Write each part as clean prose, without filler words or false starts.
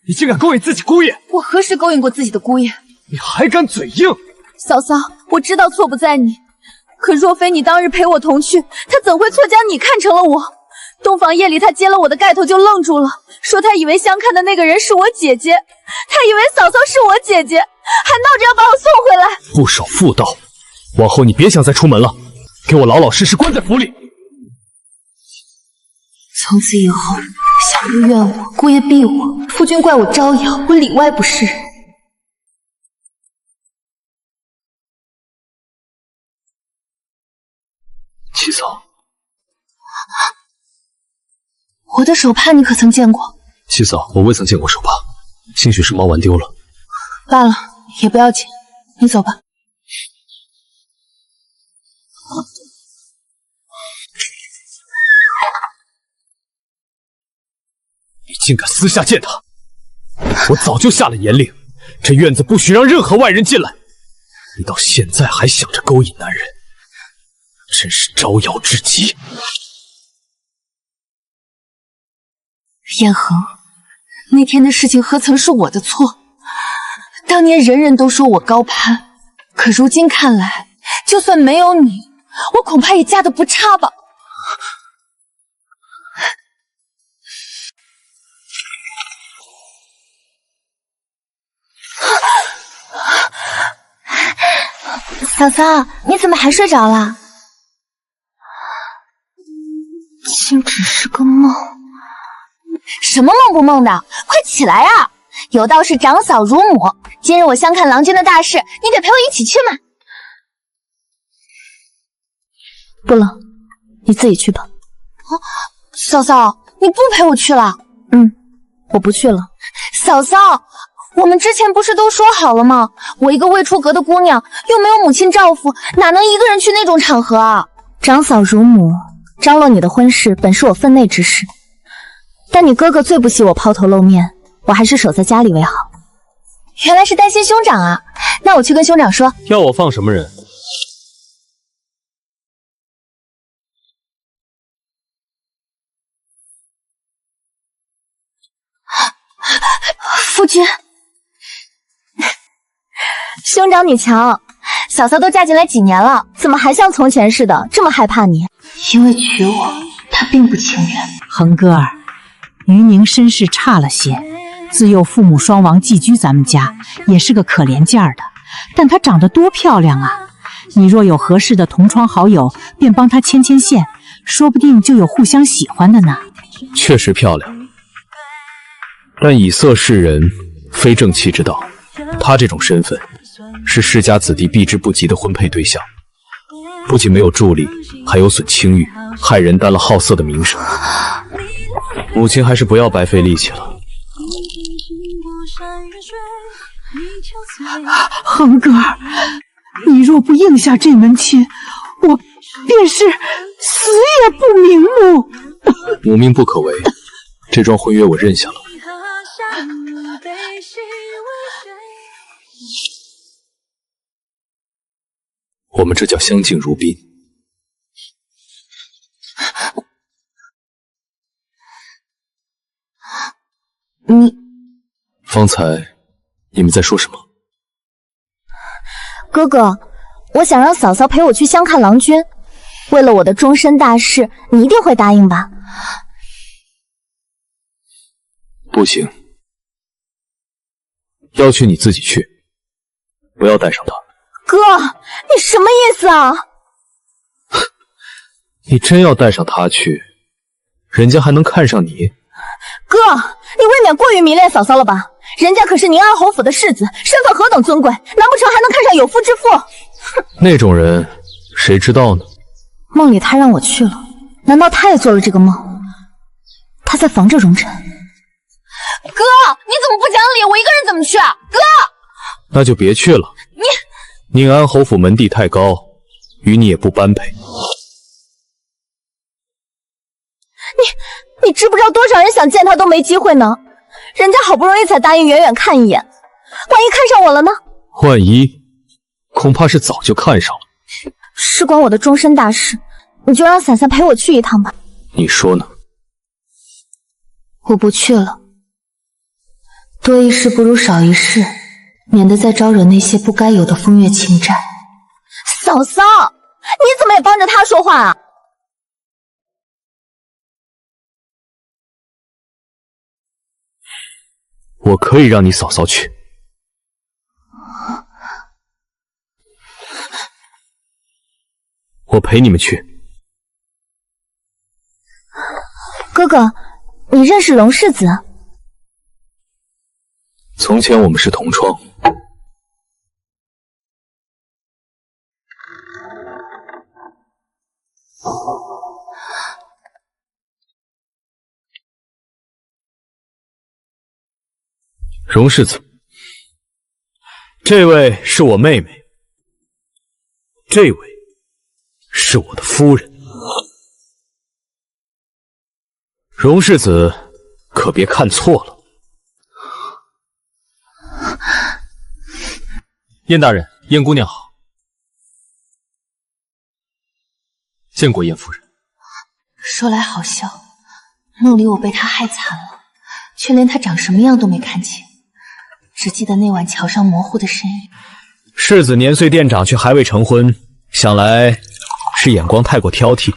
你竟敢勾引自己姑爷！我何时勾引过自己的姑爷？你还敢嘴硬！嫂嫂，我知道错不在你，可若非你当日陪我同去，他怎会错将你看成了我？洞房夜里，他揭了我的盖头就愣住了，说他以为相看的那个人是我姐姐，他以为嫂嫂是我姐姐，还闹着要把我送回来。不守妇道，往后你别想再出门了，给我老老实实关在府里。从此以后，小玉怨我，姑爷逼我，夫君怪我招摇，我里外不是人。七嫂，我的手帕你可曾见过？七嫂，我未曾见过手帕，兴许是猫玩丢了。罢了，也不要紧，你走吧。你竟敢私下见他！我早就下了严令，这院子不许让任何外人进来。你到现在还想着勾引男人，真是招摇至极。燕恒，那天的事情何曾是我的错？当年人人都说我高攀，可如今看来，就算没有你，我恐怕也嫁得不差吧。嫂嫂，你怎么还睡着了？竟只是个梦。什么梦不梦的？快起来啊！有道是长嫂如母，今日我相看郎君的大事，你得陪我一起去嘛。不了，你自己去吧。嫂嫂，你不陪我去了？我不去了。嫂嫂，我们之前不是都说好了吗？我一个未出阁的姑娘，又没有母亲照拂，哪能一个人去那种场合啊？长嫂如母，张罗你的婚事本是我分内之事，但你哥哥最不喜我抛头露面，我还是守在家里为好。原来是担心兄长啊，那我去跟兄长说。要我放什么人？夫君，兄长你瞧，嫂嫂都嫁进来几年了，怎么还像从前似的这么害怕你？因为娶我，她并不情愿。恒哥儿，余宁身世差了些，自幼父母双亡寄居咱们家，也是个可怜件儿的。但她长得多漂亮啊！你若有合适的同窗好友，便帮她牵牵线，说不定就有互相喜欢的呢。确实漂亮，但以色示人，非正气之道。她这种身份，是世家子弟避之不及的婚配对象，不仅没有助力，还有损清誉，害人担了好色的名声。母亲还是不要白费力气了。恒哥儿，你若不应下这门亲，我便是死也不瞑目。母命不可违，这桩婚约我认下了。我们这叫相敬如宾。方才你们在说什么？哥哥，我想让嫂嫂陪我去相看郎君，为了我的终身大事，你一定会答应吧？不行，要去你自己去，不要带上他。哥，你什么意思啊？你真要带上他去，人家还能看上你？哥，你未免过于迷恋嫂嫂了吧？人家可是宁安侯府的世子，身份何等尊贵，难不成还能看上有妇之妇？那种人，谁知道呢？梦里他让我去了，难道他也做了这个梦？他在防着荣晨。哥，你怎么不讲理？我一个人怎么去啊？哥，那就别去了。宁安侯府门第太高，与你也不般配。你知不知道多少人想见他都没机会呢？人家好不容易才答应远远看一眼，万一看上我了呢？万一，恐怕是早就看上了。事关我的终身大事，你就让伞伞陪我去一趟吧。你说呢？我不去了。多一事不如少一事，免得再招惹那些不该有的风月情债。嫂嫂，你怎么也帮着他说话啊？我可以让你嫂嫂去。我陪你们去。哥哥，你认识龙世子？从前我们是同窗。荣世子，这位是我妹妹，这位是我的夫人。荣世子可别看错了。燕大人，燕姑娘好。见过燕夫人。说来好笑，梦里我被他害惨了，却连他长什么样都没看清，只记得那晚桥上模糊的身影。世子年岁殿长，却还未成婚，想来是眼光太过挑剔。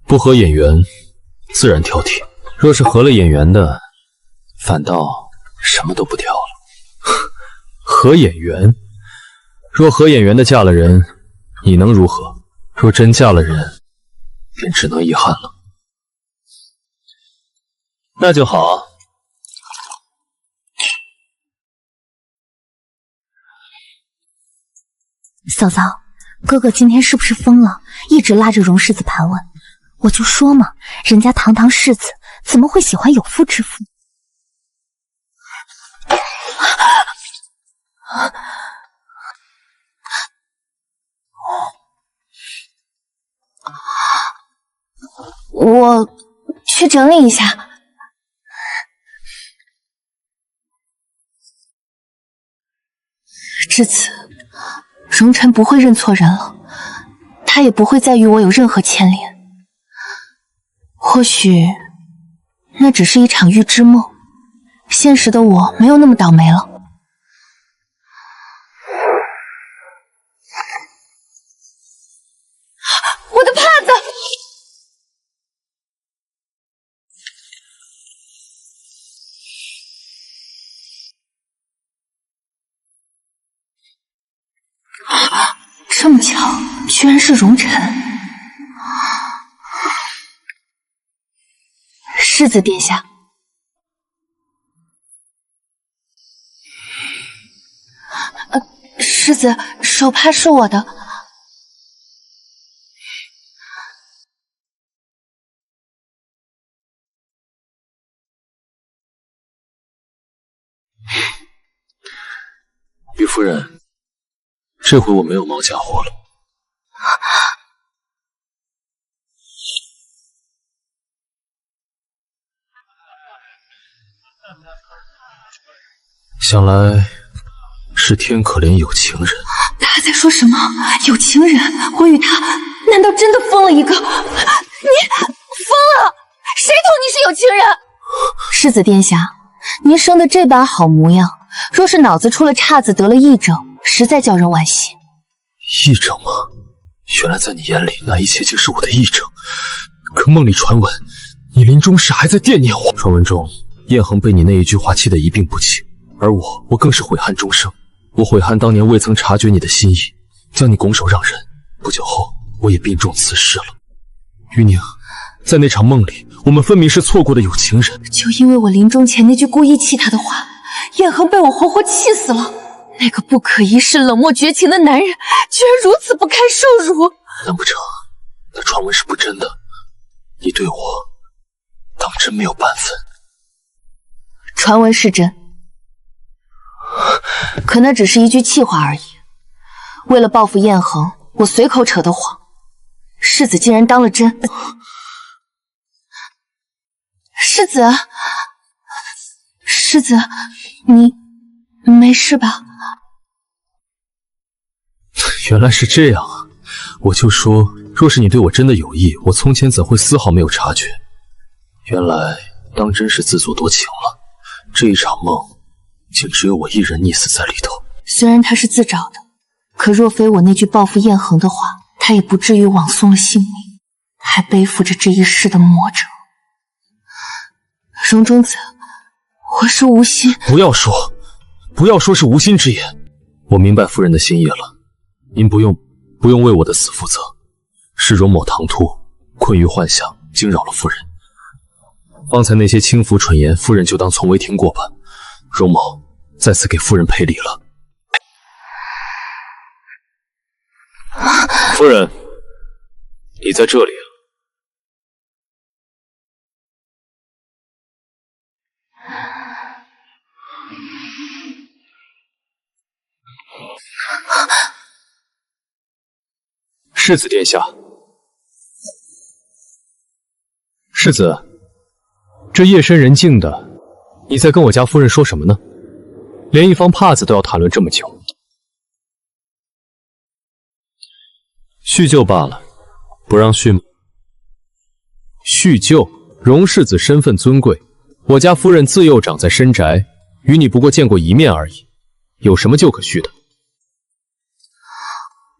不合眼缘，自然挑剔；若是合了眼缘的，反倒什么都不挑了。合眼缘，若合眼缘的嫁了人，你能如何？若真嫁了人，便只能遗憾了。那就好。嫂嫂，哥哥今天是不是疯了？一直拉着荣世子盘问。我就说嘛，人家堂堂世子怎么会喜欢有妇之夫？我去整理一下。至此，荣辰不会认错人了，他也不会再与我有任何牵连。或许那只是一场预知梦，现实的我没有那么倒霉了。我的帕子！这么巧，居然是荣辰。世子殿下，世子，手帕是我的。于夫人，这回我没有冒假货了。想来是天可怜有情人。他在说什么？有情人？我与他难道真的疯了一个？你疯了？谁同你是有情人？世子殿下，您生的这般好模样，若是脑子出了岔子得了癔症，实在叫人惋惜。癔症吗？原来在你眼里，那一切竟是我的癔症。可梦里传闻，你临终时还在惦念我。传闻中，燕恒被你那一句话气得一病不起，而我更是悔恨终生。我悔恨当年未曾察觉你的心意，将你拱手让人。不久后，我也病重辞世了。于宁，在那场梦里，我们分明是错过的有情人。就因为我临终前那句故意气他的话，燕恒被我活活气死了。那个不可一世、冷漠绝情的男人，居然如此不堪受辱。难不成那传闻是不真的？你对我当真没有半分？传闻是真，可那只是一句气话而已。为了报复燕恒，我随口扯的谎，世子竟然当了真。世子，世子，你没事吧？原来是这样啊！我就说，若是你对我真的有意，我从前怎会丝毫没有察觉？原来当真是自作多情了。这一场梦，竟只有我一人溺死在里头。虽然他是自找的，可若非我那句报复燕恒的话，他也不至于枉送了性命，还背负着这一世的魔者。荣公子，我是无心。不要说是无心之言。我明白夫人的心意了，您不用为我的死负责。是荣某唐突，困于幻想，惊扰了夫人。方才那些轻浮蠢言，夫人就当从未听过吧。荣某再次给夫人赔礼了。夫人，你在这里啊？世子殿下，世子，这夜深人静的，你在跟我家夫人说什么呢？连一方帕子都要谈论这么久。叙旧罢了，不让叙吗？叙旧？荣世子身份尊贵，我家夫人自幼长在深宅，与你不过见过一面而已，有什么旧可叙的？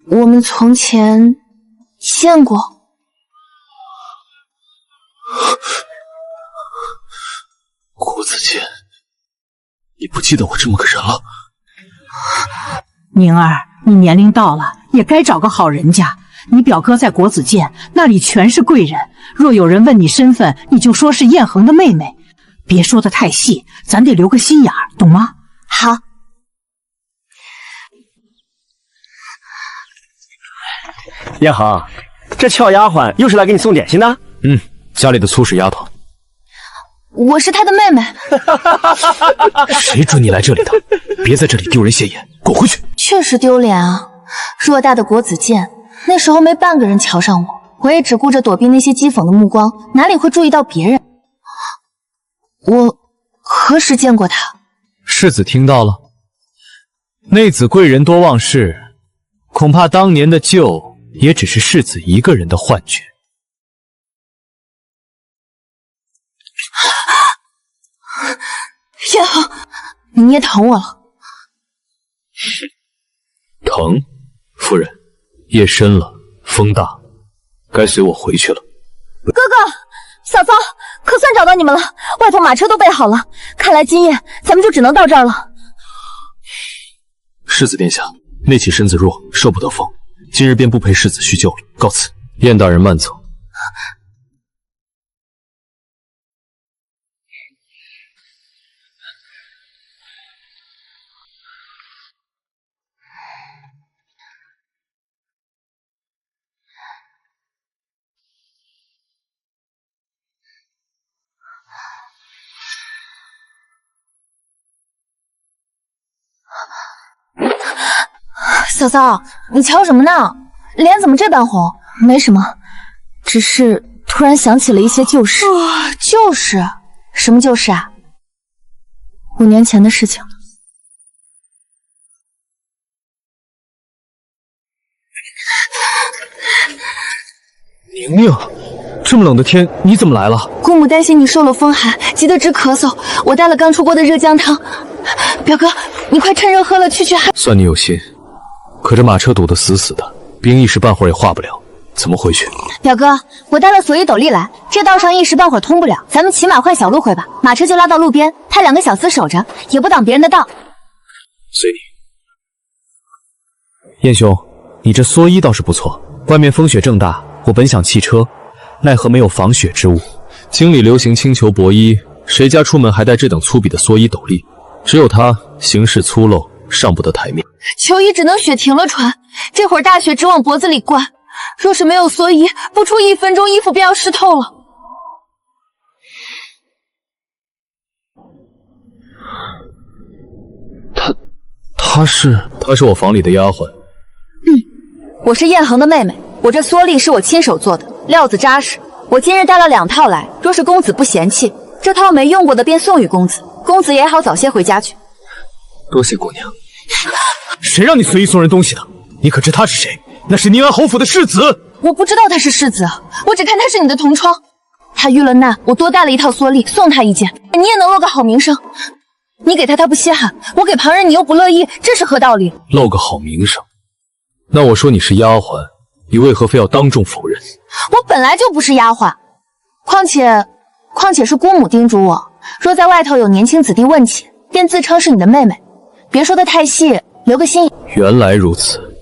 我们从前见过。郭子健，你不记得我这么个人了？宁儿，你年龄到了，也该找个好人家。你表哥在国子监，那里全是贵人。若有人问你身份，你就说是燕恒的妹妹，别说的太细，咱得留个心眼儿，懂吗？好。燕恒，这俏丫鬟又是来给你送点心的？家里的粗使丫头。我是她的妹妹。谁准你来这里的？别在这里丢人现眼，滚回去！确实丢脸啊！偌大的国子监，那时候没半个人瞧上我，我也只顾着躲避那些讥讽的目光，哪里会注意到别人？我何时见过她？世子听到了，内子贵人多忘事，恐怕当年的旧也只是世子一个人的幻觉。燕恒，你捏疼我了。疼，夫人，夜深了，风大，该随我回去了。哥哥，小芳，可算找到你们了，外头马车都备好了，看来今夜咱们就只能到这儿了。世子殿下，内起身子弱，受不得风，今日便不陪世子叙旧了，告辞。燕大人慢走。嫂嫂，你瞧什么呢？脸怎么这般红？没什么，只是突然想起了一些旧事。旧事？什么旧事啊？5年前的事情。宁宁，这么冷的天，你怎么来了？姑母担心你受了风寒，急得直咳嗽，我带了刚出锅的热姜汤。表哥，你快趁热喝了，去汗。算你有心，可这马车堵得死死的，兵一时半会儿也化不了，怎么回去？表哥，我带了索衣斗笠来，这道上一时半会儿通不了，咱们骑马换小路回吧。马车就拉到路边，派2个小厮守着，也不挡别人的道。随你。燕兄，你这蓑衣倒是不错，外面风雪正大，我本想弃车，奈何没有防雪之物。京里流行轻裘薄衣，谁家出门还带这等粗鄙的蓑衣斗笠？只有他行事粗陋，上不得台面。裘衣只能雪停了穿，这会儿大雪直往脖子里灌，若是没有蓑衣，不出1分钟，衣服便要湿透了。她是我房里的丫鬟。我是燕恒的妹妹，我这蓑笠是我亲手做的，料子扎实。我今日带了2套来，若是公子不嫌弃，这套没用过的便送与公子，公子也好早些回家去。多谢姑娘。谁让你随意送人东西的？你可知他是谁？那是宁安侯府的世子。我不知道他是世子，我只看他是你的同窗。他遇了难，我多带了1套蓑笠送他一件，你也能落个好名声。你给他不稀罕，我给旁人你又不乐意，这是何道理？落个好名声。那我说你是丫鬟，你为何非要当众否认？我本来就不是丫鬟，况且是姑母叮嘱我，若在外头有年轻子弟问起，便自称是你的妹妹，别说的太细，留个心眼。原来如此，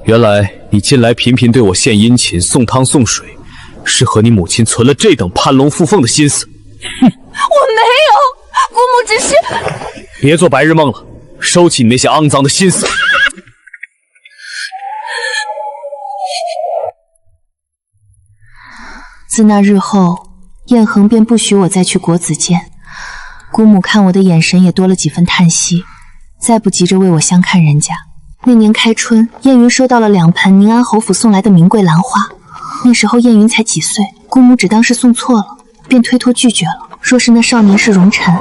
原来你近来频频对我献殷勤，送汤送水，是和你母亲存了这等攀龙附凤的心思。我没有，姑母只是……别做白日梦了，收起你那些肮脏的心思。自那日后，燕恒便不许我再去国子监。姑母看我的眼神也多了几分叹息，再不急着为我相看人家。那年开春，燕云收到了2盆宁安侯府送来的名贵兰花，那时候燕云才几岁，姑母只当是送错了，便推脱拒绝了。说是那少年是荣臣，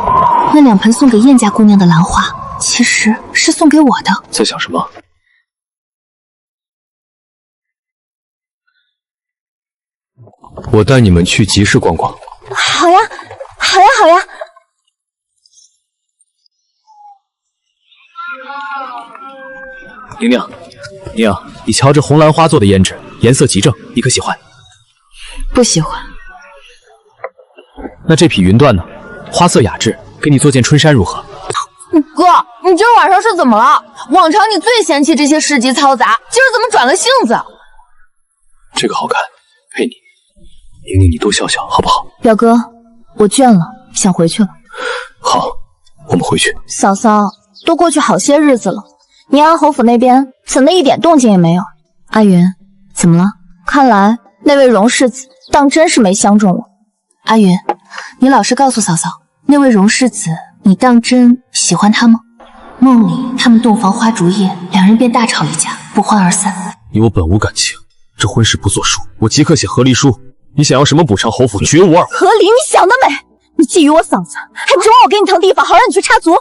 那2盆送给燕家姑娘的兰花，其实是送给我的。在想什么？我带你们去集市逛逛。好呀，好呀，好呀。宁宁，宁，你瞧这红兰花做的胭脂，颜色极正，你可喜欢？不喜欢。那这匹云缎呢？花色雅致，给你做件春衫如何？哥，你今儿晚上是怎么了？往常你最嫌弃这些市集嘈杂，今儿怎么转了性子？这个好看，配你。宁宁，你多笑笑好不好？表哥，我倦了，想回去了。好，我们回去。嫂嫂，都过去好些日子了，宁安侯府那边怎么一点动静也没有？阿云，怎么了？看来那位荣世子当真是没相中我。阿云，你老实告诉嫂嫂，那位荣世子，你当真喜欢他吗？梦里他们洞房花烛夜，2人便大吵一架，不欢而散。你我本无感情，这婚事不作数，我即刻写和离书。你想要什么补偿，侯府绝无二话。和离，你想得美！你觊觎我嫂子，还指望我给你腾地方，好让你去插足？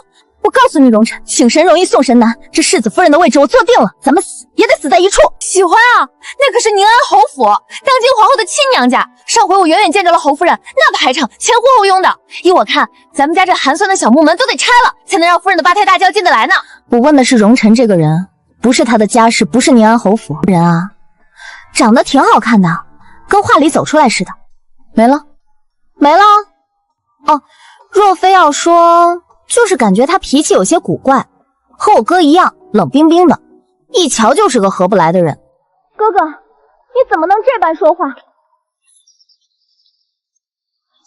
我告诉你，荣臣，请神容易送神难，这世子夫人的位置我坐定了，咱们死也得死在一处。喜欢啊，那可是宁安侯府当今皇后的亲娘家。上回我远远见着了侯夫人，那排场前呼后拥的。依我看，咱们家这寒酸的小木门都得拆了，才能让夫人的八抬大轿进得来呢。我问的是荣臣这个人，不是他的家世，不是宁安侯府人啊。长得挺好看的，跟画里走出来似的。没了，没了。哦，若非要说，就是感觉他脾气有些古怪，和我哥一样冷冰冰的，一瞧就是个合不来的人。哥哥，你怎么能这般说话？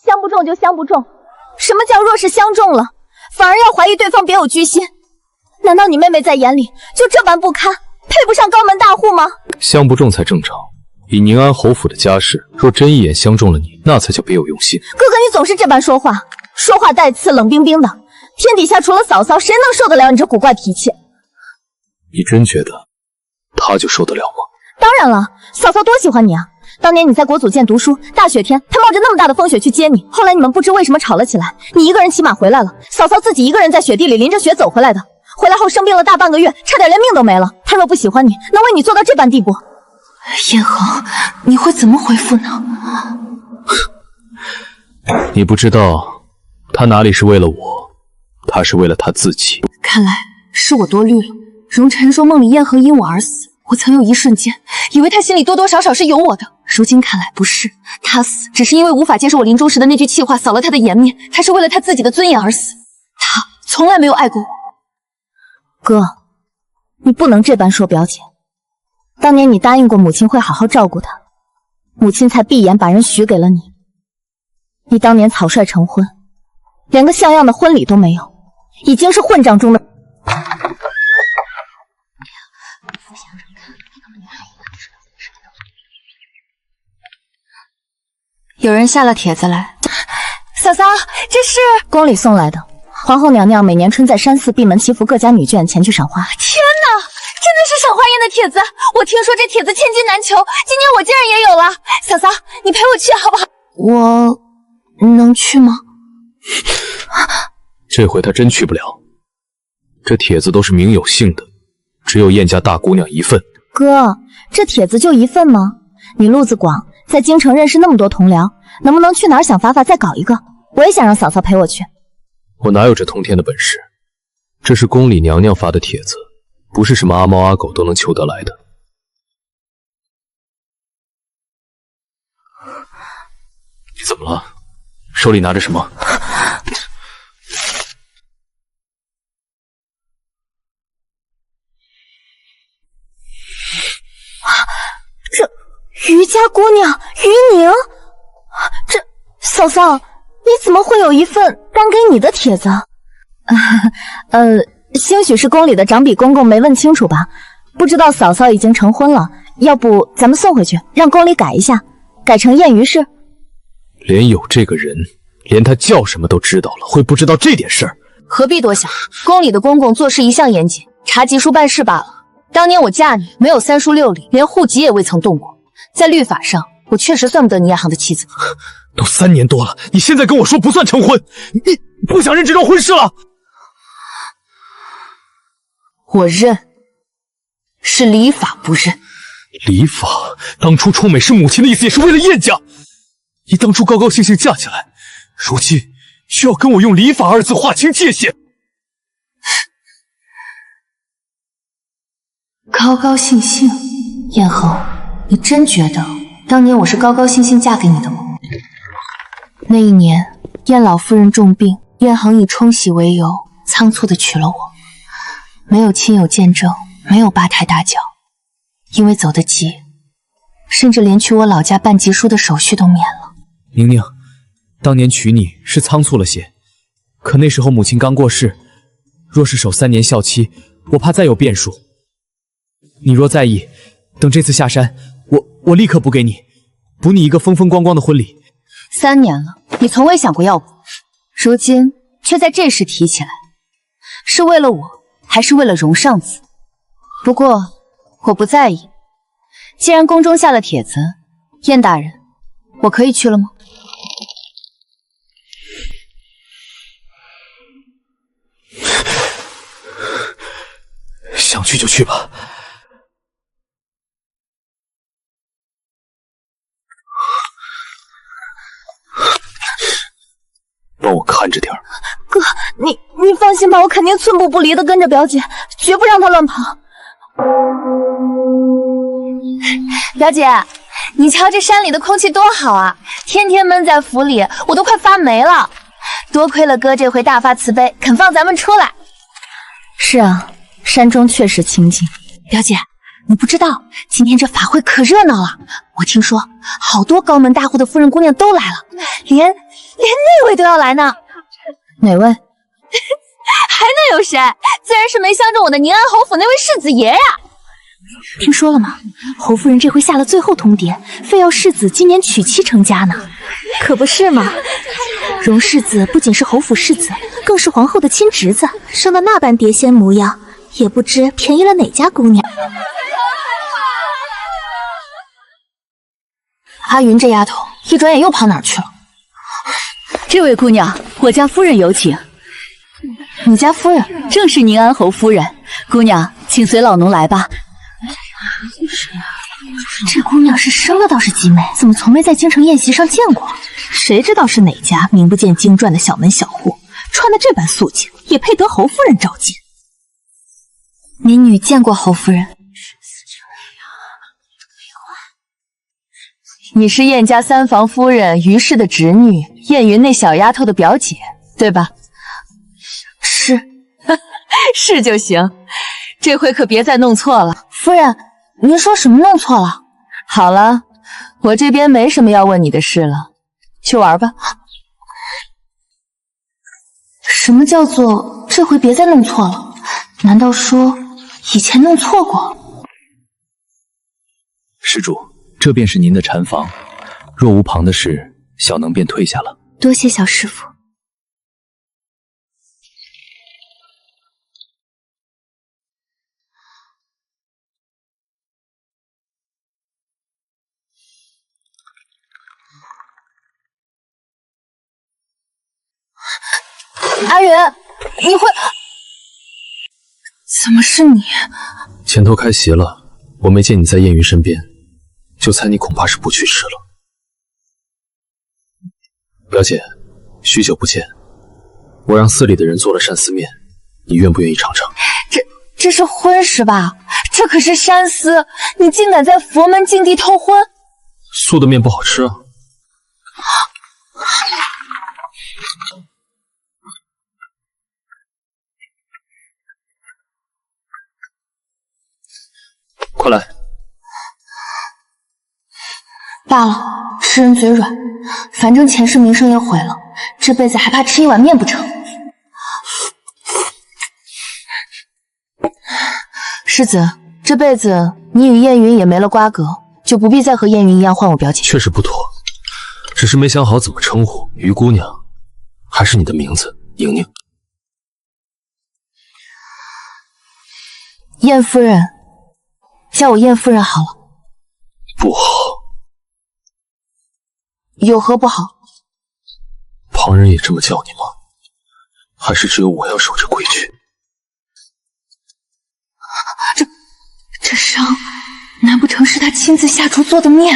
相不中就相不中，什么叫若是相中了，反而要怀疑对方别有居心？难道你妹妹在眼里就这般不堪，配不上高门大户吗？相不中才正常。以宁安侯府的家世，若真一眼相中了你，那才叫别有用心。哥哥，你总是这般说话，说话带刺，冷冰冰的。天底下除了嫂嫂，谁能受得了你这古怪脾气？你真觉得他就受得了吗？当然了，嫂嫂多喜欢你啊！当年你在国祖监读书，大雪天，她冒着那么大的风雪去接你。后来你们不知为什么吵了起来，你一个人骑马回来了，嫂嫂自己一个人在雪地里淋着雪走回来的。回来后生病了大半个月，差点连命都没了。她若不喜欢你，能为你做到这般地步？燕恒，你会怎么回复呢？你不知道，他哪里是为了我，他是为了他自己。看来是我多虑了。荣臣说梦里燕恒因我而死，我曾有一瞬间以为他心里多多少少是有我的，如今看来不是。他死只是因为无法接受我临终时的那句气话，扫了他的颜面。他是为了他自己的尊严而死，他从来没有爱过我。哥，你不能这般说表姐。当年你答应过母亲会好好照顾她，母亲才闭眼把人许给了你。你当年草率成婚，连个像样的婚礼都没有，已经是混账中的。有人下了帖子来，嫂嫂，这是宫里送来的。皇后娘娘每年春在山寺闭门祈福各家女眷前去赏花。天哪，真的是赏花宴的帖子！我听说这帖子千金难求，今年我竟然也有了。嫂嫂，你陪我去好不好？我能去吗？这回他真去不了。这帖子都是名有姓的，只有燕家大姑娘一份。哥，这帖子就一份吗？你路子广，在京城认识那么多同僚，能不能去哪儿想法法再搞一个？我也想让嫂嫂陪我去。我哪有这通天的本事？这是宫里娘娘发的帖子，不是什么阿猫阿狗都能求得来的。你怎么了？手里拿着什么？余家姑娘余宁，嫂嫂，你怎么会有一份当给你的帖子？兴许是宫里的长比公公没问清楚吧，不知道嫂嫂已经成婚了，要不咱们送回去，让宫里改一下，改成燕于氏。连有这个人，连他叫什么都知道了，会不知道这点事儿？何必多想，宫里的公公做事一向严谨，查级数办事罢了。当年我嫁你，没有三书六礼，连户籍也未曾动过。在律法上，我确实算不得你亚行的妻子。都3年多了，你现在跟我说不算成婚，你不想认这桩婚事了？我认，是礼法不认。礼法？当初臭美是母亲的意思，也是为了燕家。你当初高高兴兴嫁起来，如今需要跟我用礼法2字划清界限。高高兴兴，燕恒，你真觉得当年我是高高兴兴嫁给你的吗？那一年，燕老夫人重病，燕恒以冲喜为由，仓促地娶了我，没有亲友见证，没有八抬大轿，因为走得急，甚至连去我老家办籍书的手续都免了。宁宁，当年娶你是仓促了些，可那时候母亲刚过世，若是守3年孝期，我怕再有变数。你若在意，等这次下山，我立刻补给你，补你一个风风光光的婚礼。3年了，你从未想过要补，如今却在这时提起来，是为了我，还是为了容上子？不过我不在意，既然宫中下了帖子，燕大人，我可以去了吗？想去就去吧。帮我看着点儿。哥，你放心吧，我肯定寸步不离的跟着表姐，绝不让她乱跑。表姐，你瞧这山里的空气多好啊！天天闷在府里，我都快发霉了。多亏了哥这回大发慈悲，肯放咱们出来。是啊，山中确实清静。表姐，你不知道，今天这法会可热闹了。我听说好多高门大户的夫人姑娘都来了，连那位都要来呢。哪位？还能有谁？自然是没相中我的宁安侯府那位世子爷呀！听说了吗？侯夫人这回下了最后通牒，非要世子今年娶妻成家呢。可不是嘛，荣世子不仅是侯府世子，更是皇后的亲侄子，生的那般蝶仙模样，也不知便宜了哪家姑娘。阿云这丫头一转眼又跑哪儿去了？这位姑娘，我家夫人有请。你家夫人正是宁安侯夫人，姑娘请随老奴来吧。这姑娘是生的倒是极美，怎么从没在京城宴席上见过？谁知道是哪家名不见经传的小门小户，穿的这般素净，也配得侯夫人召见？民女见过侯夫人。你是燕家三房夫人于氏的侄女，燕云那小丫头的表姐，对吧？是，是就行。这回可别再弄错了。夫人，您说什么弄错了？好了，我这边没什么要问你的事了，去玩吧。什么叫做这回别再弄错了？难道说以前弄错过？施主，这便是您的禅房，若无旁的事，小能便退下了。多谢小师傅。阿云，你会？怎么是你？前头开席了，我没见你在燕云身边，就猜你恐怕是不去迟了。表姐，许久不见，我让寺里的人做了鳝丝面，你愿不愿意尝尝？这是婚事吧？这可是山司，你竟敢在佛门禁地偷婚！素的面不好吃啊。快来！罢了，吃人嘴软，反正前世名声也毁了，这辈子还怕吃一碗面不成？世子，这辈子你与燕云也没了瓜葛，就不必再和燕云一样唤我表姐。确实不妥，只是没想好怎么称呼。于姑娘，还是你的名字宁宁。燕夫人，叫我燕夫人好了。不好。有何不好？旁人也这么叫你吗？还是只有我要守着规矩？这伤，难不成是他亲自下厨做的面？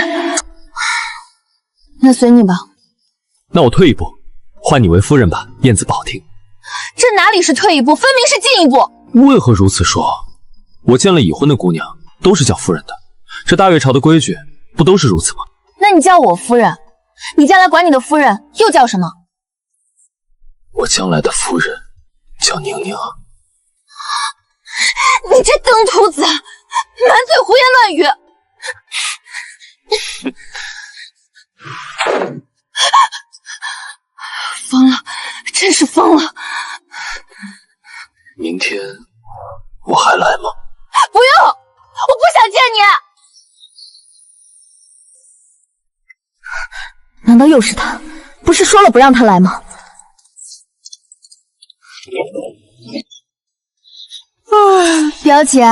那随你吧。那我退一步，唤你为夫人吧，燕子不好听。这哪里是退一步，分明是进一步。为何如此说？我见了已婚的姑娘都是叫夫人的，这大越朝的规矩不都是如此吗？那你叫我夫人，你将来管你的夫人又叫什么？我将来的夫人叫宁宁啊。你这登徒子，满嘴胡言乱语！疯了，真是疯了！明天我还来吗？不用，我不想见你。难道又是他？不是说了不让他来吗？表姐，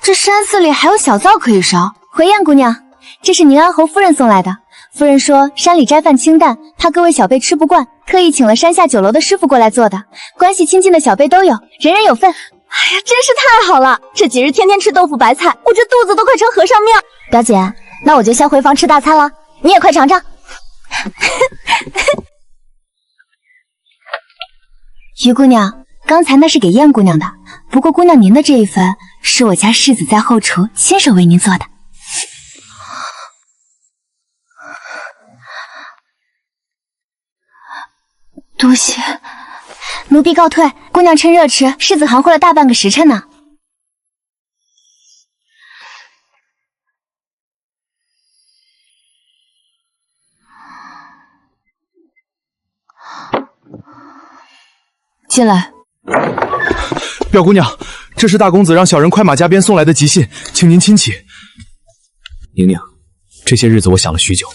这山寺里还有小灶可以烧。回燕姑娘，这是宁安侯夫人送来的。夫人说山里斋饭清淡，怕各位小辈吃不惯，特意请了山下酒楼的师傅过来做的，关系亲近的小辈都有，人人有份。哎呀，真是太好了！这几日天天吃豆腐白菜，我这肚子都快成和尚庙。表姐，那我就先回房吃大餐了，你也快尝尝。于姑娘，刚才那是给燕姑娘的，不过姑娘您的这一份是我家世子在后厨亲手为您做的。多谢，奴婢告退。姑娘趁热吃，世子含糊了大半个时辰呢。进来。表姑娘，这是大公子让小人快马加鞭送来的急信，请您亲启。宁宁，这些日子我想了许久，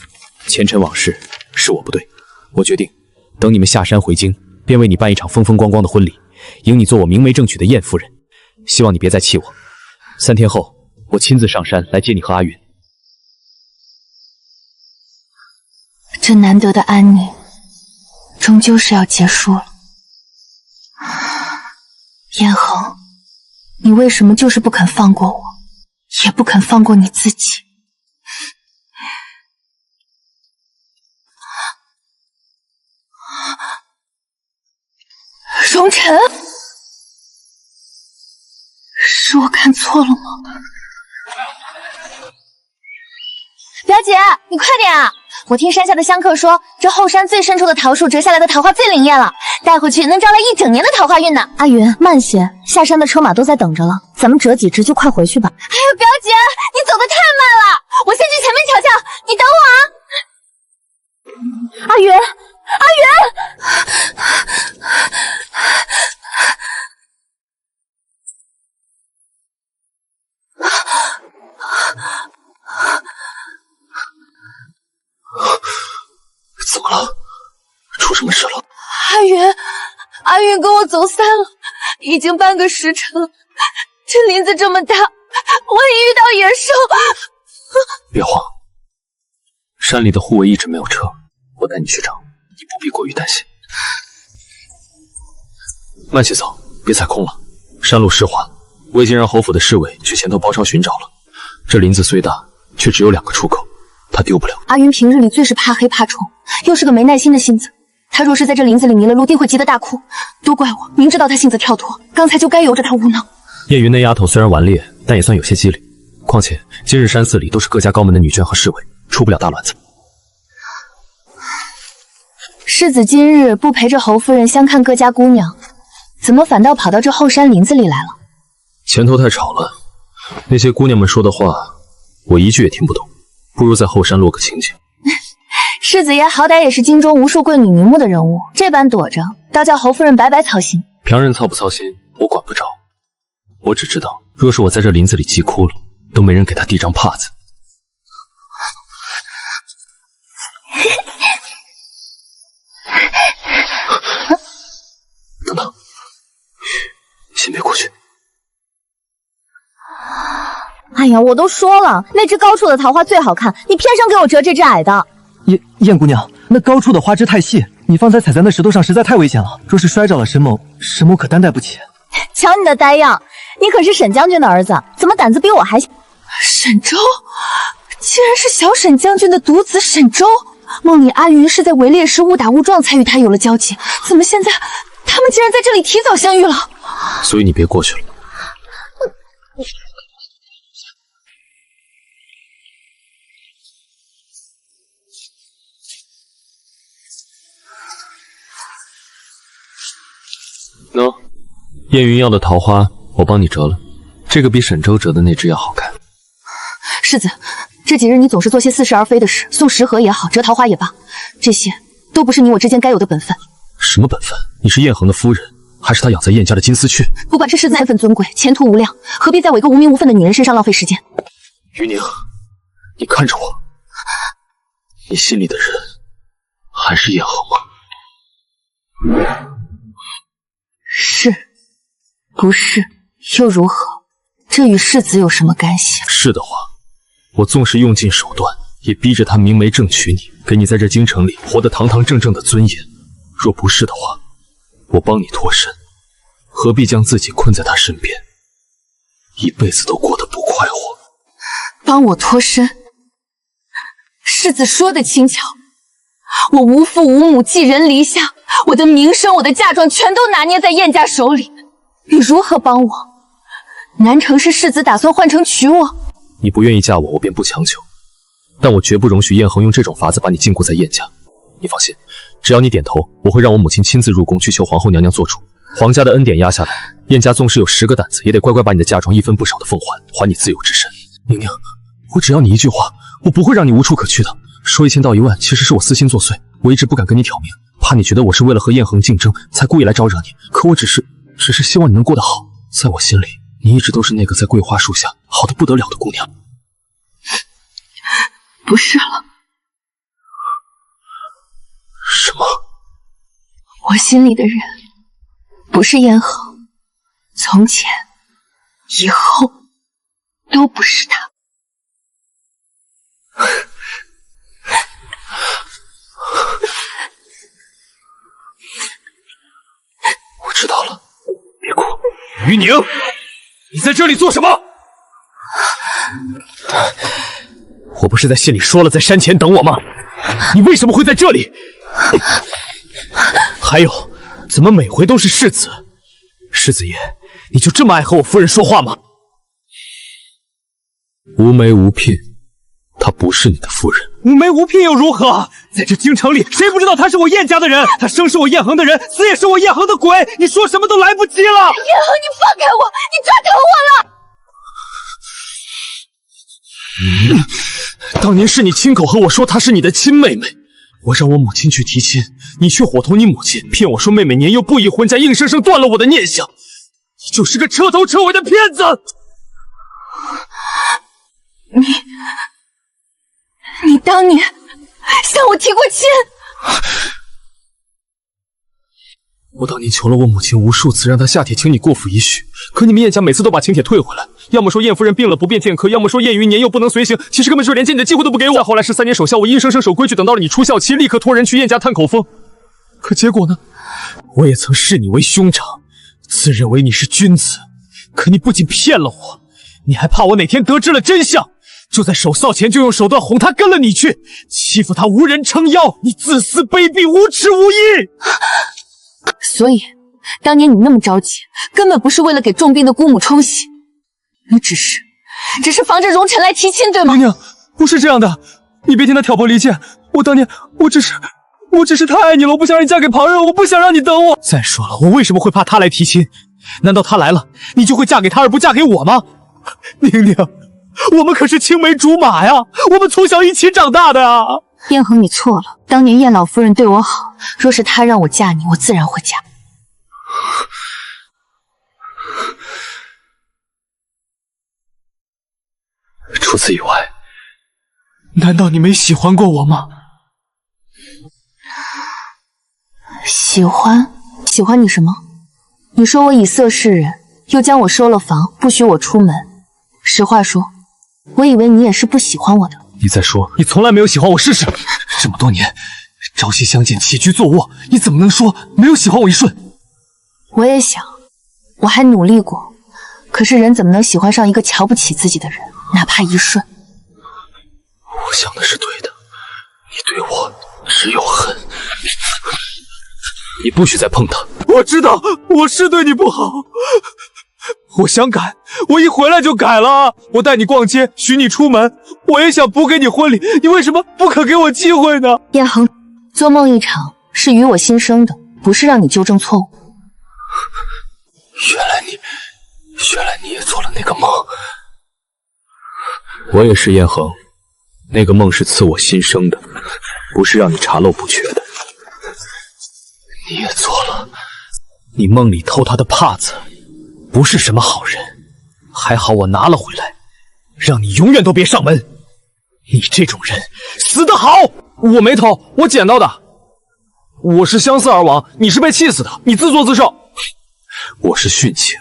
前尘往事是我不对，我决定等你们下山回京，便为你办一场风风光光的婚礼，迎你做我明媒正娶的燕夫人。希望你别再气我。3天后，我亲自上山来接你和阿云。这难得的安宁，终究是要结束了。燕恒，你为什么就是不肯放过我，也不肯放过你自己？荣晨，是我看错了吗？表姐，你快点啊！我听山下的香客说，这后山最深处的桃树折下来的桃花最灵验了，带回去能招来1整年的桃花运呢。阿云，慢些，下山的车马都在等着了，咱们折几枝就快回去吧。哎呦，表姐，你走得太慢了，我先去前面瞧瞧，你等我啊。阿云，阿云。怎么了？出什么事了？阿云跟我走散了，已经半个时辰了。这林子这么大，万一遇到野兽……别慌，山里的护卫一直没有撤，我带你去找，你不必过于担心。慢些走，别踩空了。山路湿滑，我已经让侯府的侍卫去前头包抄寻找了。这林子虽大，却只有2个出口，他丢不了。阿云平日里最是怕黑怕虫，又是个没耐心的性子，他若是在这林子里迷了路，定会急得大哭。都怪我，明知道他性子跳脱，刚才就该由着他无能。叶云那丫头虽然顽劣，但也算有些机灵。况且今日山寺里都是各家高门的女眷和侍卫，出不了大乱子。世子今日不陪着侯夫人相看各家姑娘，怎么反倒跑到这后山林子里来了？前头太吵了，那些姑娘们说的话，我一句也听不懂。不如在后山落个清静。世子爷好歹也是京中无数贵女名目的人物，这般躲着，倒叫侯夫人白白操心。旁人操不操心，我管不着。我只知道，若是我在这林子里急哭了，都没人给他递张帕子。等等，先别过去。哎呀，我都说了，那只高处的桃花最好看，你偏生给我折这只矮的。燕姑娘，那高处的花枝太细，你方才踩在那石头上实在太危险了。若是摔着了沈某，沈某可担待不起。瞧你的呆样，你可是沈将军的儿子，怎么胆子比我还小？沈周，竟然是小沈将军的独子沈周。梦里阿云是在围猎时误打误撞才与他有了交集，怎么现在他们竟然在这里提早相遇了？所以你别过去了。喏，燕云要的桃花我帮你折了，这个比沈周折的那只要好看。世子，这几日你总是做些似是而非的事，送食盒也好，折桃花也罢，这些都不是你我之间该有的本分。什么本分？你是燕恒的夫人，还是他养在燕家的金丝雀？不管这世子身份尊贵，前途无量，何必在我一个无名无分的女人身上浪费时间？于宁，你看着我，你心里的人还是燕恒吗？是，不是又如何？这与世子有什么干系？是的话，我纵是用尽手段，也逼着他明媒正娶你，给你在这京城里活得堂堂正正的尊严。若不是的话，我帮你脱身，何必将自己困在他身边，一辈子都过得不快活？帮我脱身？世子说的轻巧，我无父无母，寄人篱下，我的名声，我的嫁妆全都拿捏在燕家手里，你如何帮我？难成是世子打算换成娶我？你不愿意嫁我，我便不强求，但我绝不容许燕恒用这种法子把你禁锢在燕家。你放心，只要你点头，我会让我母亲亲自入宫去求皇后娘娘做主。皇家的恩典压下来，燕家纵使有10个胆子，也得乖乖把你的嫁妆一分不少的奉还，还你自由之身。宁宁，我只要你一句话，我不会让你无处可去的。说1000道1万，其实是我私心作祟，我一直不敢跟你挑明，怕你觉得我是为了和燕恒竞争，才故意来招惹你。可我只是希望你能过得好。在我心里，你一直都是那个在桂花树下好得不得了的姑娘。不是了。什么？我心里的人不是燕恒，从前以后都不是他。我知道了，别哭。于宁，你在这里做什么？我不是在信里说了在山前等我吗？你为什么会在这里？还有，怎么每回都是世子？世子爷，你就这么爱和我夫人说话吗？无媒无聘，她不是你的夫人。无媒无聘又如何？在这京城里，谁不知道他是我燕家的人？他生是我燕恒的人，死也是我燕恒的鬼。你说什么都来不及了。燕恒，你放开我！你抓疼我了！当年是你亲口和我说她是你的亲妹妹，我让我母亲去提亲，你却伙同你母亲骗我说妹妹年幼不宜婚嫁，硬生生断了我的念想。你就是个彻头彻尾的骗子！你当年向我提过亲？我当年求了我母亲无数次，让她下帖请你过府一叙，可你们燕家每次都把请帖退回来，要么说燕夫人病了不便见客，要么说燕云年幼不能随行，其实根本就是连见你的机会都不给我。再后来是3年守孝，我硬生生守规矩，等到了你出校期，立刻托人去燕家探口风。可结果呢？我也曾视你为兄长，自认为你是君子，可你不仅骗了我，你还怕我哪天得知了真相，就在守孝前就用手段哄他跟了你去，欺负他无人撑腰，你自私卑鄙，无耻无义。所以，当年你那么着急，根本不是为了给重病的姑母冲喜，你只是防着荣辰来提亲，对吗？姑娘，不是这样的，你别听他挑拨离间。我当年，我只是太爱你了，我不想让你嫁给旁人，我不想让你等我。再说了，我为什么会怕他来提亲？难道他来了，你就会嫁给他而不嫁给我吗？宁宁，我们可是青梅竹马呀，我们从小一起长大的呀。燕恒，你错了。当年燕老夫人对我好，若是她让我嫁你，我自然会嫁。除此以外，难道你没喜欢过我吗？喜欢你什么？你说我以色示人，又将我收了房，不许我出门。实话说，我以为你也是不喜欢我的。你再说，你从来没有喜欢我试试。这么多年，朝夕相见，起居坐卧，你怎么能说没有喜欢我一瞬？我也想，我还努力过，可是人怎么能喜欢上一个瞧不起自己的人，哪怕一瞬？我想的是对的，你对我只有恨。你不许再碰他。我知道我是对你不好，我想改，我一回来就改了。我带你逛街，许你出门，我也想补给你婚礼，你为什么不肯给我机会呢？燕恒，做梦一场是与我心生的，不是让你纠正错误。原来你也做了那个梦。我也是燕恒，那个梦是刺我心生的，不是让你查漏补缺的。你也做了，你梦里偷他的帕子，不是什么好人。还好我拿了回来，让你永远都别上门。你这种人死得好！我没偷，我捡到的。我是相思而亡，你是被气死的，你自作自受。我是殉情，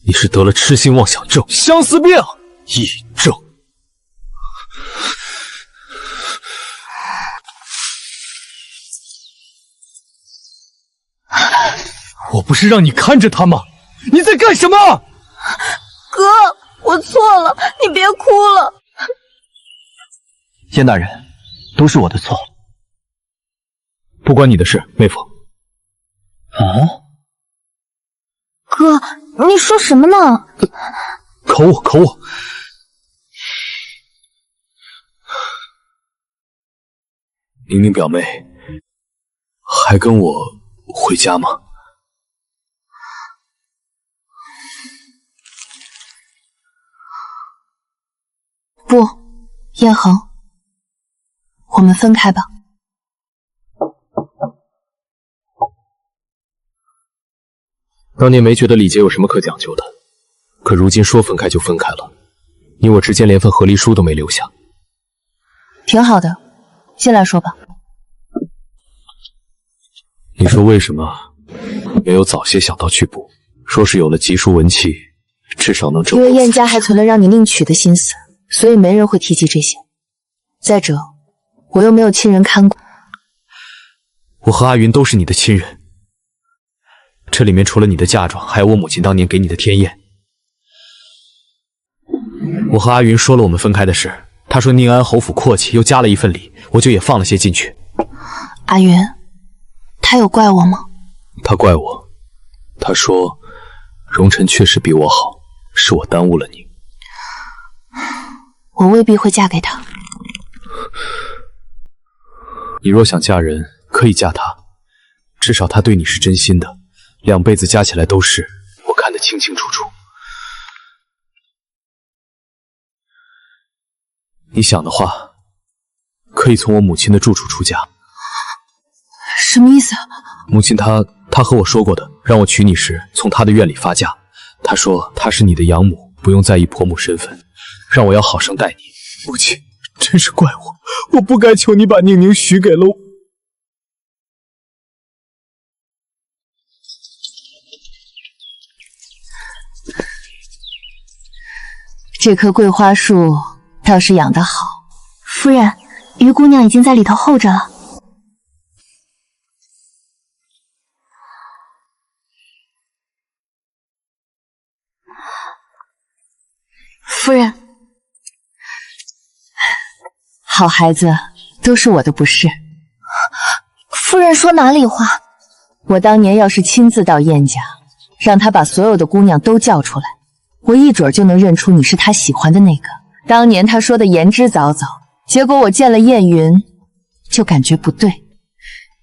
你是得了痴心妄想症、相思病、癔症。我不是让你看着他吗？你在干什么？哥，我错了，你别哭了。燕大人，都是我的错。不关你的事，妹夫。哥，你说什么呢？口误。宁宁表妹，还跟我回家吗？不，燕恒，我们分开吧。当年没觉得礼节有什么可讲究的，可如今说分开就分开了，你我之间连份和离书都没留下。挺好的，进来说吧。你说为什么没有早些想到去补？说是有了吉书文契，至少能证明。因为燕家还存了让你另娶的心思，所以没人会提及这些。再者，我又没有亲人看顾。我和阿云都是你的亲人，这里面除了你的嫁妆，还有我母亲当年给你的天宴。我和阿云说了我们分开的事，她说宁安侯府阔气，又加了一份礼，我就也放了些进去。阿云，他有怪我吗？他怪我，他说荣辰确实比我好，是我耽误了你。我未必会嫁给他。你若想嫁人，可以嫁他，至少他对你是真心的，2辈子加起来都是，我看得清清楚楚。你想的话，可以从我母亲的住处出家。什么意思？母亲她和我说过的，让我娶你时从她的院里发嫁。她说她是你的养母，不用在意婆母身份，让我要好生待你。母亲，真是怪我不该求你把宁宁许给了我。这棵桂花树倒是养得好。夫人，于姑娘已经在里头候着了。夫人，好孩子，都是我的不是。夫人说哪里话？我当年要是亲自到燕家，让他把所有的姑娘都叫出来，我一准就能认出你是他喜欢的那个。当年他说的言之凿凿，结果我见了燕云，就感觉不对。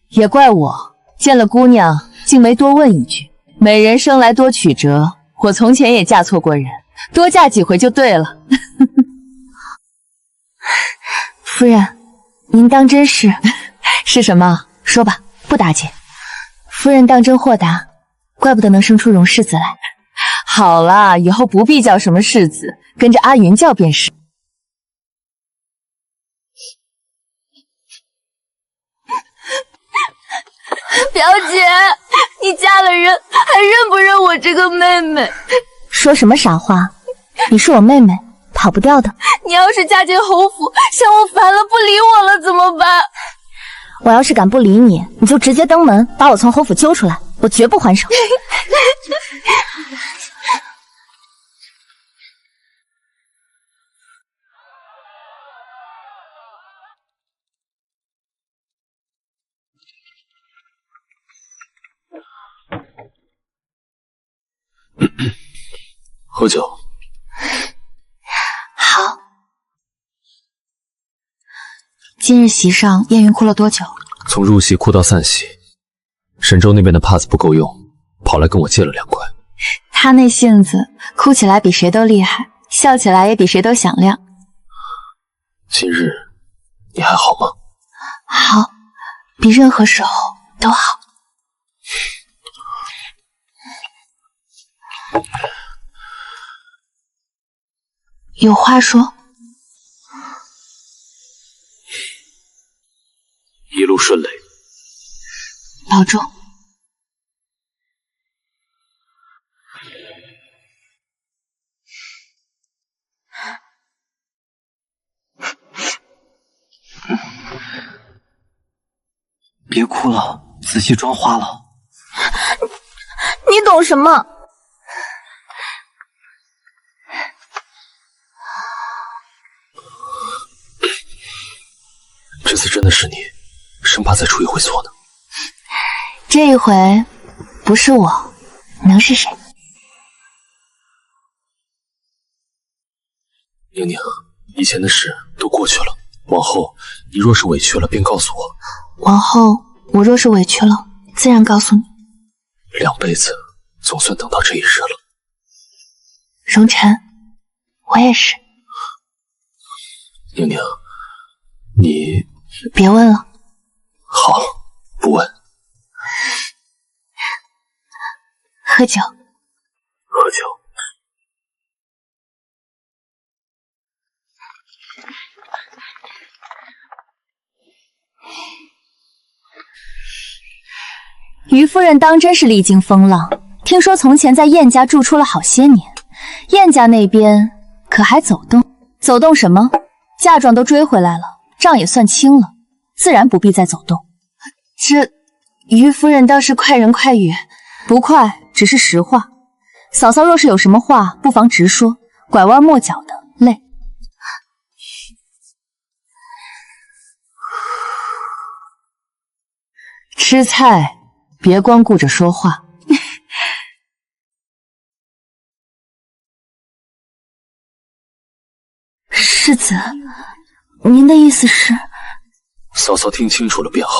也怪我见了姑娘，竟没多问一句。美人生来多曲折，我从前也嫁错过人，多嫁几回就对了。夫人，您当真是？是什么？说吧，不打紧。夫人当真豁达，怪不得能生出容世子来。好了，以后不必叫什么世子，跟着阿云叫便是。表姐，你嫁了人，还认不认我这个妹妹？说什么傻话？你是我妹妹，跑不掉的。你要是嫁进侯府，嫌我烦了，不理我了怎么办？我要是敢不理你，你就直接登门把我从侯府揪出来，我绝不还手。喝酒。好。今日席上，燕云哭了多久？从入席哭到散席，沈州那边的帕子不够用，跑来跟我借了2块。他那性子，哭起来比谁都厉害，笑起来也比谁都响亮。今日你还好吗？好，比任何时候都好。有话说。一路顺累，保重。别哭了，仔细妆花了。你懂什么？这次真的是你，生怕再出一回错呢。这一回不是我，能是谁？宁宁，以前的事都过去了，往后你若是委屈了，便告诉我。往后我若是委屈了，自然告诉你。2辈子总算等到这一日了。荣晨，我也是。宁宁，你别问了。好，不问。喝酒。喝酒。于夫人当真是历经风浪，听说从前在燕家住出了好些年，燕家那边可还走动？走动什么？嫁妆都追回来了，账也算清了，自然不必再走动。这于夫人倒是快人快语。不快，只是实话。嫂嫂若是有什么话，不妨直说，拐弯抹角的累。吃菜别光顾着说话。世子，您的意思是？嫂嫂听清楚了便好。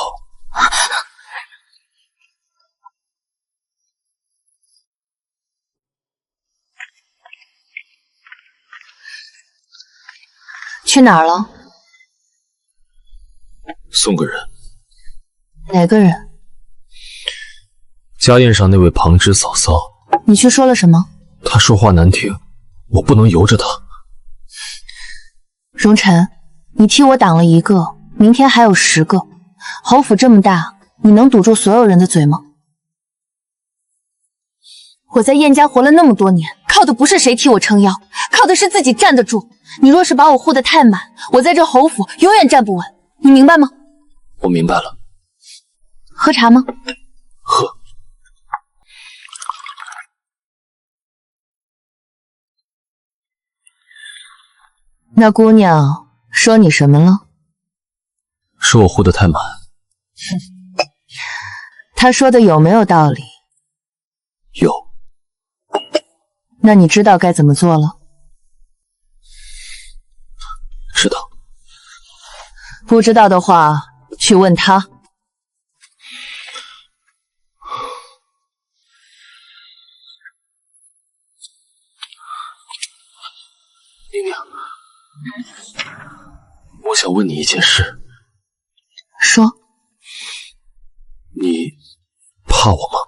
去哪儿了？送个人。哪个人？家宴上那位旁支嫂嫂。你去说了什么？她说话难听，我不能由着她。荣晨，你替我挡了一个，明天还有10个。侯府这么大，你能堵住所有人的嘴吗？我在燕家活了那么多年，靠的不是谁替我撑腰，靠的是自己站得住。你若是把我护得太满，我在这侯府永远站不稳，你明白吗？我明白了。喝茶吗？喝。那姑娘说你什么了？是我护得太满。他说的有没有道理？有。那你知道该怎么做了？知道。不知道的话，去问他。宁宁，我想问你一件事。说。你怕我吗？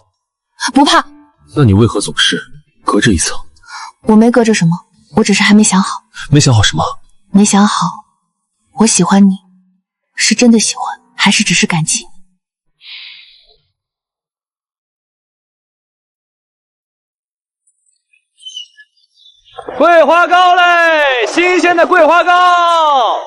不怕。那你为何总是隔着一层？我没隔着什么，我只是还没想好。没想好什么？没想好，我喜欢你，是真的喜欢，还是只是感激？桂花糕嘞，新鲜的桂花糕。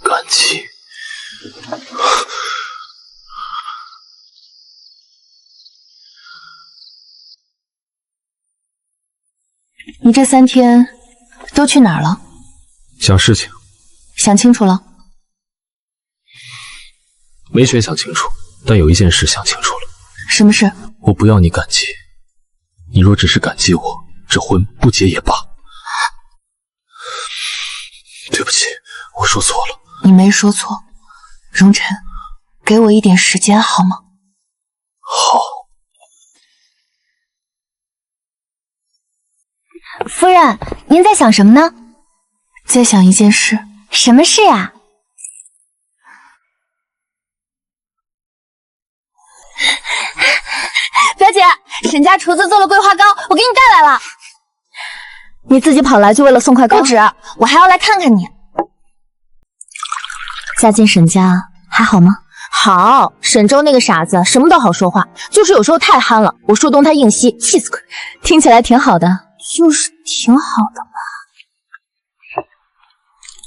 感激。你这3天都去哪儿了？想事情。想清楚了？没全想清楚，但有一件事想清楚了。什么事？我不要你感激。你若只是感激我，这婚不结也罢。对不起，我说错了。你没说错，荣晨，给我一点时间好吗？好。夫人，您在想什么呢？在想一件事。什么事呀？表姐，沈家厨子做了桂花糕，我给你带来了。你自己跑来就为了送块糕？不止，我还要来看看你。嫁进沈家还好吗？好，沈周那个傻子什么都好说话，就是有时候太憨了，我说东他硬西，气死鬼。听起来挺好的，就是挺好的嘛。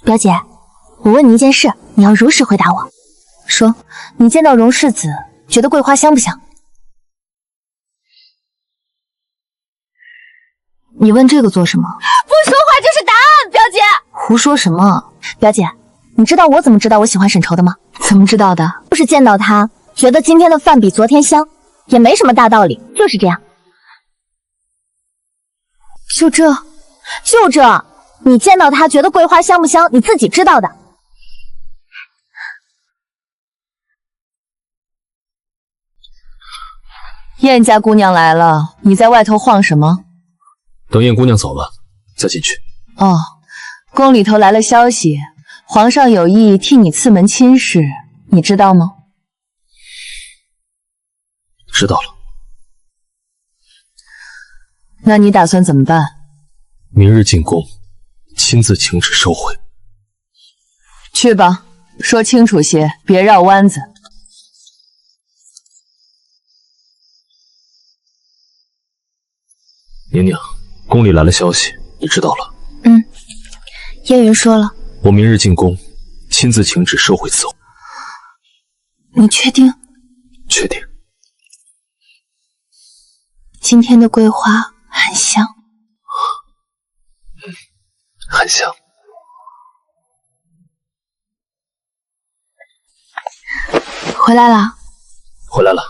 表姐，我问你一件事，你要如实回答我。说，你见到荣世子，觉得桂花香不香？你问这个做什么？不说话就是答案，表姐。胡说什么？表姐，你知道我怎么知道我喜欢沈愁的吗？怎么知道的？就是见到他，觉得今天的饭比昨天香，也没什么大道理，就是这样。就这，就这。你见到他觉得桂花香不香，你自己知道的。燕家姑娘来了，你在外头晃什么？等燕姑娘走了再进去。哦，宫里头来了消息，皇上有意替你赐门亲事，你知道吗？知道了。那你打算怎么办？明日进宫，亲自请旨收回。去吧，说清楚些，别绕弯子。宁宁，宫里来了消息，你知道了？叶云说了，我明日进宫，亲自请旨收回此婚。你确定？确定。今天的桂花很香。很香。回来了。回来了。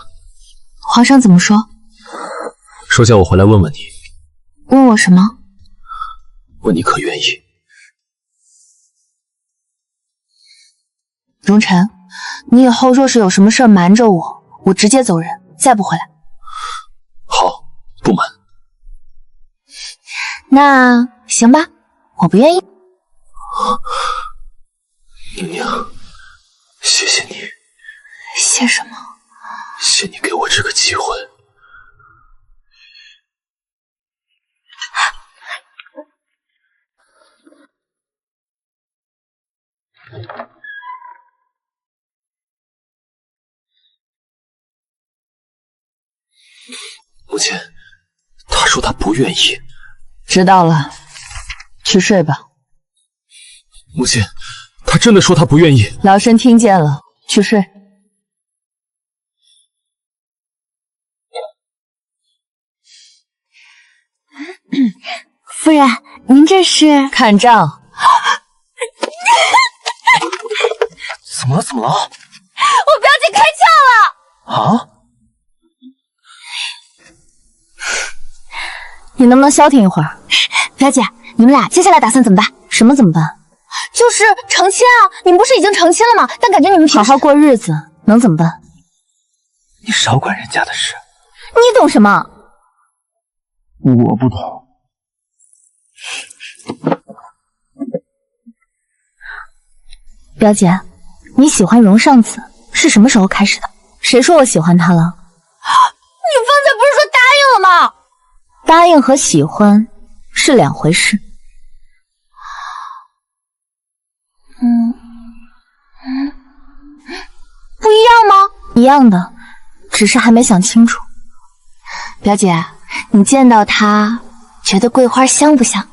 皇上怎么说？说叫我回来问问你。问我什么？问你可愿意？荣晨，你以后若是有什么事儿瞒着我，我直接走人，再不回来。好，不瞒。那行吧，我不愿意。宁宁，谢谢你。谢什么？谢你给我这个机会。母亲，他说他不愿意。知道了，去睡吧。母亲，他真的说他不愿意。老身听见了，去睡。夫人，您这是看账？怎么了？怎么了？我表姐开窍了啊？你能不能消停一会儿？表姐，你们俩接下来打算怎么办？什么怎么办？就是成亲啊！你们不是已经成亲了吗？但感觉你们好好过日子，能怎么办？你少管人家的事。你懂什么？我不懂。表姐，你喜欢荣尚子是什么时候开始的？谁说我喜欢他了？你刚才不是说答应了吗？答应和喜欢是两回事。不一样吗？一样的，只是还没想清楚。表姐，你见到他觉得桂花香不香？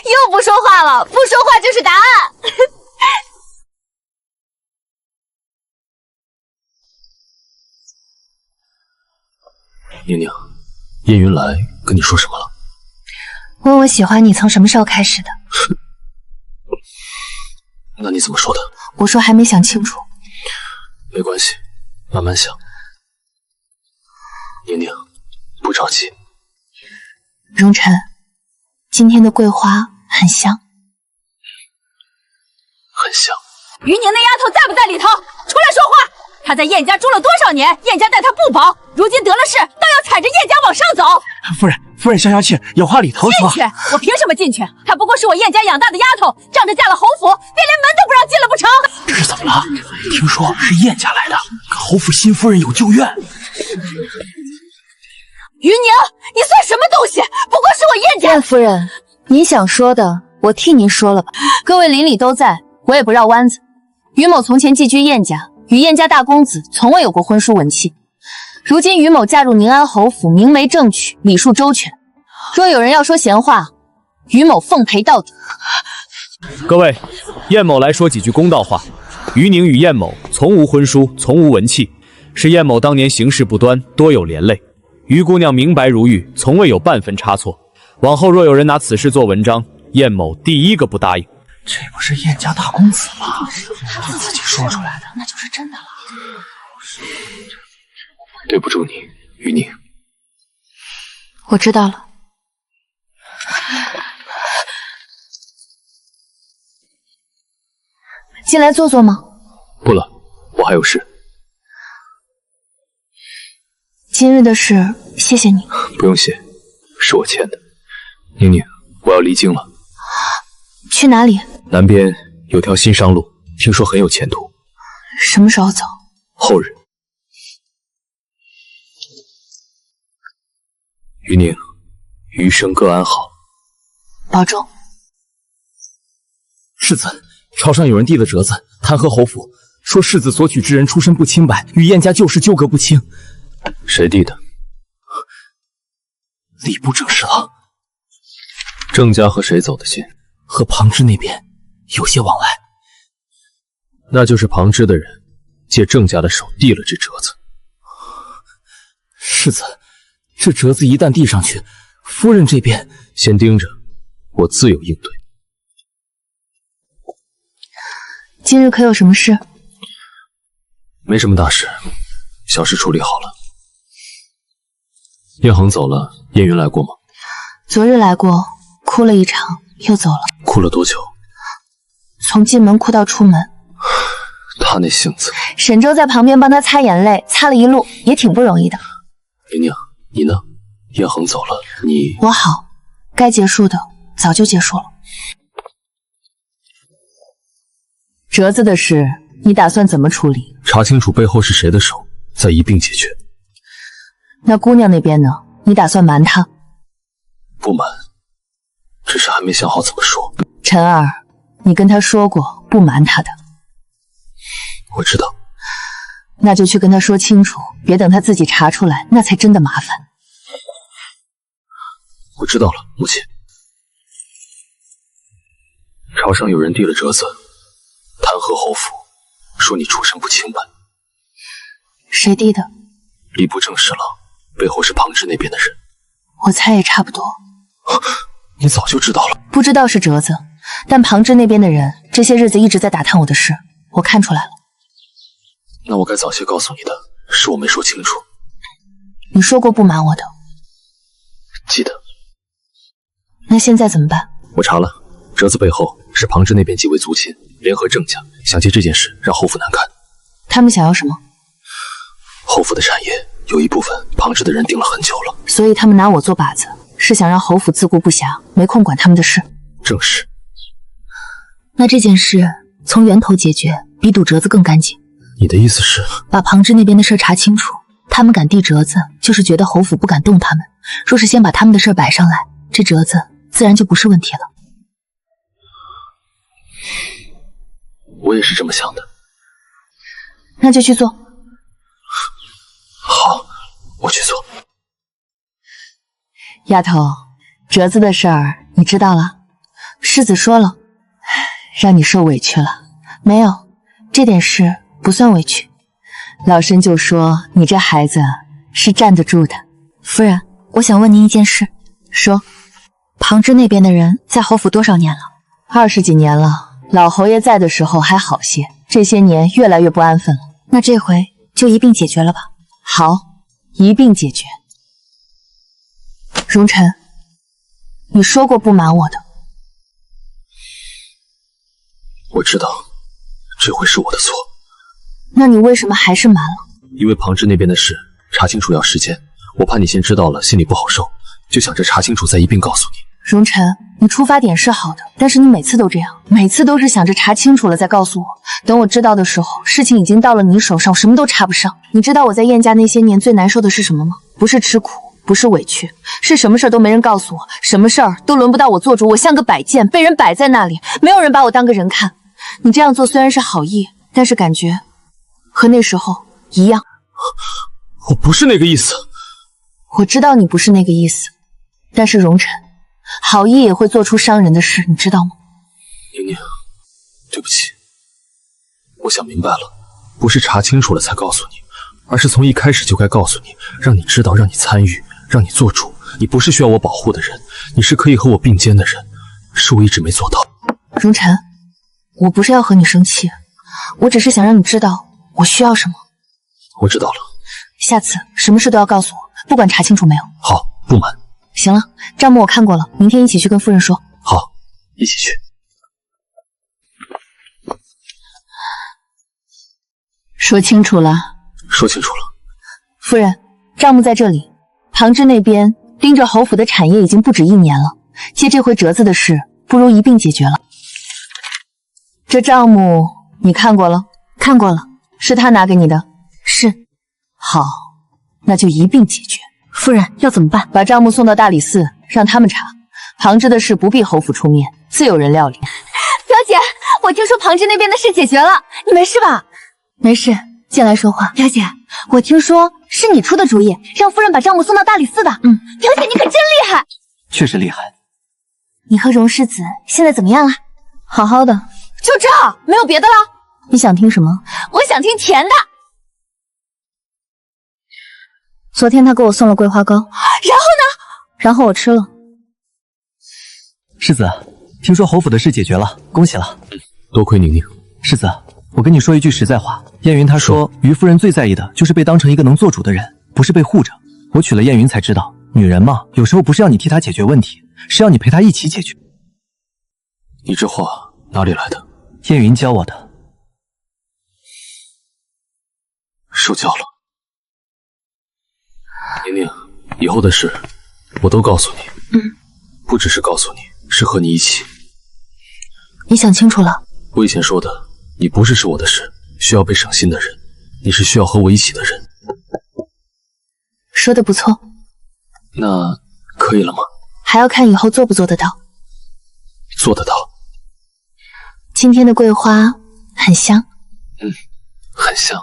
又不说话了，不说话就是答案。宁宁，燕云来跟你说什么了？问我喜欢你从什么时候开始的？那你怎么说的？我说还没想清楚。没关系，慢慢想。宁宁，不着急。荣晨，今天的桂花很香。很香。于宁那丫头在不在里头？出来说话！她在燕家住了多少年？燕家待她不薄，如今得了势，倒要踩着燕家往上走。夫人消消气，有话里头说。进去？我凭什么进去？她不过是我燕家养大的丫头，仗着嫁了侯府，便连门都不让进了不成？这是怎么了？听说是燕家来的，跟侯府新夫人有旧怨。于宁，你算什么东西？不过是我燕家。燕夫人，您想说的，我替您说了吧。各位邻里都在，我也不绕弯子。于某从前寄居燕家，与燕家大公子从未有过婚书文契。如今于某嫁入宁安侯府，明媒正娶，礼数周全。若有人要说闲话，于某奉陪到底。各位，燕某来说几句公道话。于宁与燕某从无婚书，从无文契，是燕某当年行事不端，多有连累。于姑娘明白如玉，从未有半分差错。往后若有人拿此事做文章，燕某第一个不答应。这不是燕家大公子吗？他自己说出来的，那就是真的了。对不住你，于宁。我知道了。进来坐坐吗？不了，我还有事。今日的事，谢谢你。不用谢，是我欠的。宁宁，我要离京了。去哪里？南边有条新商路，听说很有前途。什么时候走？后日。于宁，余生各安好。保重。世子，朝上有人递了折子，弹劾侯府，说世子所娶之人出身不清白，与燕家旧事纠葛不清。谁递的？礼部正侍郎。郑家和谁走的近？和庞之那边有些往来。那就是庞之的人借郑家的手递了这折子。世子，这折子一旦递上去，夫人这边先盯着，我自有应对。今日可有什么事？没什么大事，小事处理好了。燕恒走了，燕云来过吗？昨日来过，哭了一场，又走了。哭了多久？从进门哭到出门。他那性子。沈周在旁边帮他擦眼泪，擦了一路，也挺不容易的。宁宁，你呢？燕恒走了，你……我好，该结束的早就结束了。折子的事，你打算怎么处理？查清楚背后是谁的手，再一并解决。那姑娘那边呢？你打算瞒她？不瞒，只是还没想好怎么说。晨儿，你跟她说过不瞒她的。我知道。那就去跟她说清楚，别等她自己查出来，那才真的麻烦。我知道了，母亲。朝上有人递了折子，弹劾侯府，说你出身不清白。谁递的？礼部正侍郎背后是庞志那边的人。我猜也差不多。你早就知道了？不知道是折子，但庞志那边的人这些日子一直在打探我的事，我看出来了。那我该早些告诉你的，是我没说清楚。你说过不瞒我的。记得。那现在怎么办？我查了，折子背后是庞志那边几位族亲联合郑家，想借这件事让侯府难堪。他们想要什么？侯府的产业有一部分庞志的人盯了很久了，所以他们拿我做靶子，是想让侯府自顾不暇，没空管他们的事。正是。那这件事从源头解决，比赌折子更干净。你的意思是？把庞志那边的事查清楚，他们敢递折子，就是觉得侯府不敢动他们。若是先把他们的事摆上来，这折子自然就不是问题了。我也是这么想的。那就去做。好，我去做。丫头，折子的事儿你知道了？世子说了，让你受委屈了。没有，这点事不算委屈。老身就说你这孩子是站得住的。夫人，我想问您一件事。说。庞志那边的人在侯府多少年了？20几年了。老侯爷在的时候还好些，这些年越来越不安分了。那这回就一并解决了吧？好，一并解决。荣晨，你说过不瞒我的。我知道，这回是我的错。那你为什么还是瞒了？因为庞志那边的事查清楚要时间，我怕你先知道了心里不好受，就想着查清楚再一并告诉你。荣晨，你出发点是好的，但是你每次都这样，每次都是想着查清楚了再告诉我。等我知道的时候，事情已经到了你手上，我什么都查不上。你知道我在燕家那些年最难受的是什么吗？不是吃苦，不是委屈，是什么事儿都没人告诉我，什么事儿都轮不到我做主，我像个摆件，被人摆在那里，没有人把我当个人看。你这样做虽然是好意，但是感觉和那时候一样。我不是那个意思。我知道你不是那个意思，但是荣晨，好意也会做出伤人的事，你知道吗？宁宁，对不起，我想明白了，不是查清楚了才告诉你，而是从一开始就该告诉你，让你知道，让你参与，让你做主。你不是需要我保护的人，你是可以和我并肩的人，是我一直没做到。荣晨，我不是要和你生气，我只是想让你知道我需要什么。我知道了，下次什么事都要告诉我，不管查清楚没有。好，不瞒。行了，账目我看过了，明天一起去跟夫人说。好，一起去。说清楚了。说清楚了。夫人，账目在这里。庞志那边盯着侯府的产业已经不止1年了，借这回折子的事，不如一并解决了。这账目你看过了？看过了。是他拿给你的？是。好，那就一并解决。夫人要怎么办？把账目送到大理寺，让他们查。庞志的事不必侯府出面，自有人料理。表姐，我听说庞志那边的事解决了，你没事吧？没事，进来说话。表姐，我听说是你出的主意，让夫人把账目送到大理寺的。表姐你可真厉害。确实厉害。你和荣世子现在怎么样啊？好好的。就这，没有别的了？你想听什么？我想听甜的。昨天他给我送了桂花糕，然后呢？然后我吃了。世子，听说侯府的事解决了，恭喜了。多亏宁宁。世子，我跟你说一句实在话，燕云她说，于夫人最在意的就是被当成一个能做主的人，不是被护着。我娶了燕云才知道，女人嘛，有时候不是要你替她解决问题，是要你陪她一起解决。你这话哪里来的？燕云教我的。受教了。宁宁，以后的事我都告诉你。不只是告诉你，是和你一起。你想清楚了？我以前说的，你不是我的事，需要被省心的人，你是需要和我一起的人。说的不错。那可以了吗？还要看以后做不做得到。做得到。今天的桂花很香。很香。